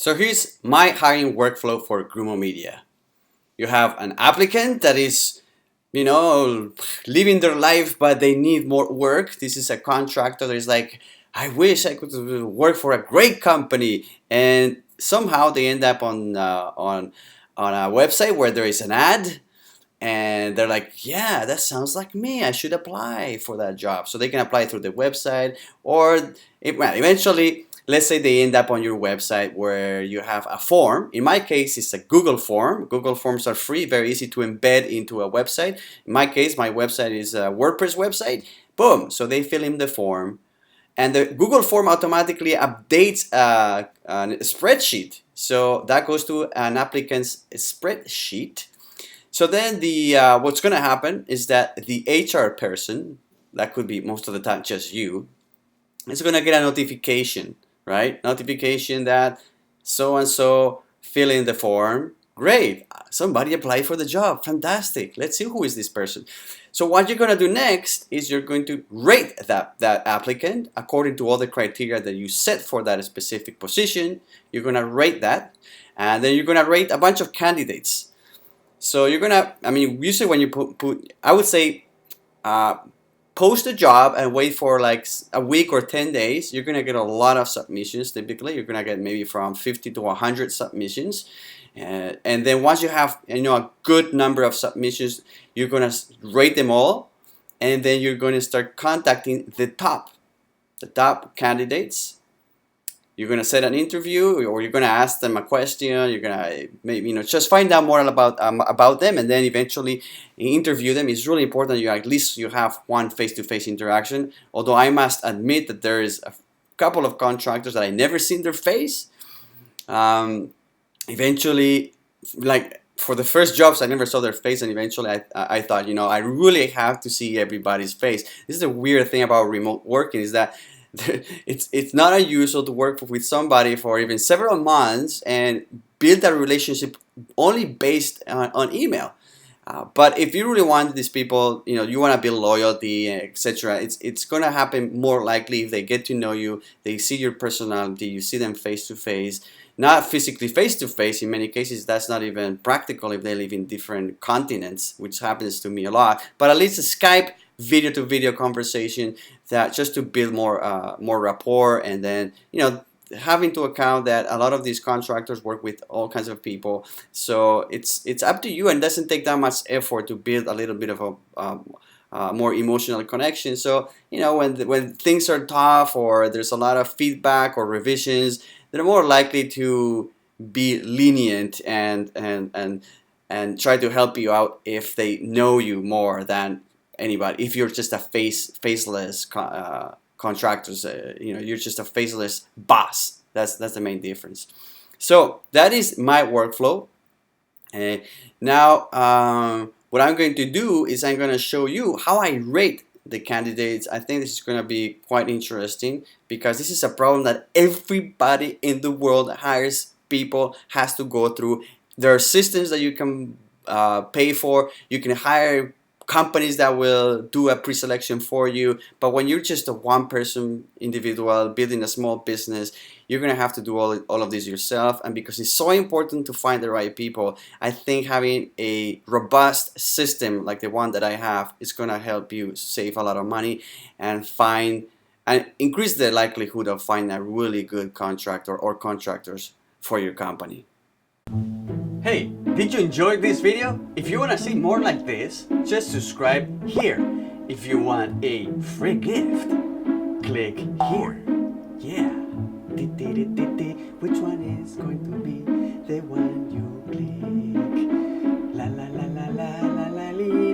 So here's my hiring workflow for Grumo Media. You have an applicant that is, living their life, but they need more work. This is a contractor that is like, I wish I could work for a great company, and somehow they end up on a website where there is an ad, and they're like, yeah, that sounds like me. I should apply for that job. So they can apply through the website, or eventually, let's say they end up on your website where you have a form. In my case, it's a Google form. Google Forms are free, very easy to embed into a website. In my case, my website is a WordPress website. Boom. So they fill in the form, and the Google form automatically updates a spreadsheet. So that goes to an applicant's spreadsheet. So then what's going to happen is that the HR person, that could be most of the time just you, is going to get a notification, right? Notification that so and so fill in the form. Great, somebody applied for the job. Fantastic. Let's see who is this person. So what you're going to do next is you're going to rate that applicant according to all the criteria that you set for that specific position. You're going to rate that, and then you're going to rate a bunch of candidates. So you're gonna, usually when you put I would say, post a job and wait for like a week or 10 days. You're gonna get a lot of submissions. Typically, you're gonna get maybe from 50 to 100 submissions, and then once you have a good number of submissions, you're gonna rate them all, and then you're gonna start contacting the top candidates. You're going to set an interview, or you're going to ask them a question. You're going to maybe just find out more about them, and then eventually interview them. It's really important that at least you have one face-to-face interaction. Although I must admit that there is a couple of contractors that I never seen their face. Eventually, like for the first jobs, I never saw their face, and eventually I thought, I really have to see everybody's face. This is the weird thing about remote working, is that it's not unusual to work with somebody for even several months and build a relationship only based on email. But if you really want these people, you want to build loyalty, etc. It's going to happen more likely if they get to know you, they see your personality, you see them face to face, not physically face to face. In many cases, that's not even practical if they live in different continents, which happens to me a lot. But at least a Skype video to video conversation, that just to build more rapport, and then have into account that a lot of these contractors work with all kinds of people. So it's up to you, and it doesn't take that much effort to build a little bit of a more emotional connection. So when things are tough, or there's a lot of feedback or revisions, they're more likely to be lenient and try to help you out if they know you more than anybody. If you're just a faceless contractors, you're just a faceless boss. That's the main difference. So that is my workflow. Now what I'm going to do is I'm going to show you how I rate the candidates. I think this is going to be quite interesting, because this is a problem that everybody in the world hires people has to go through. There are systems that you can pay for. You can hire companies that will do a pre-selection for you, but when you're just a one-person individual building a small business, you're going to have to do all of this yourself. And because it's so important to find the right people, I think having a robust system like the one that I have is going to help you save a lot of money and increase the likelihood of finding a really good contractor or contractors for your company. Hey, did you enjoy this video? If you want to see more like this, just subscribe here. If you want a free gift, click here. Yeah. Which one is going to be the one you click? La la la la la la la.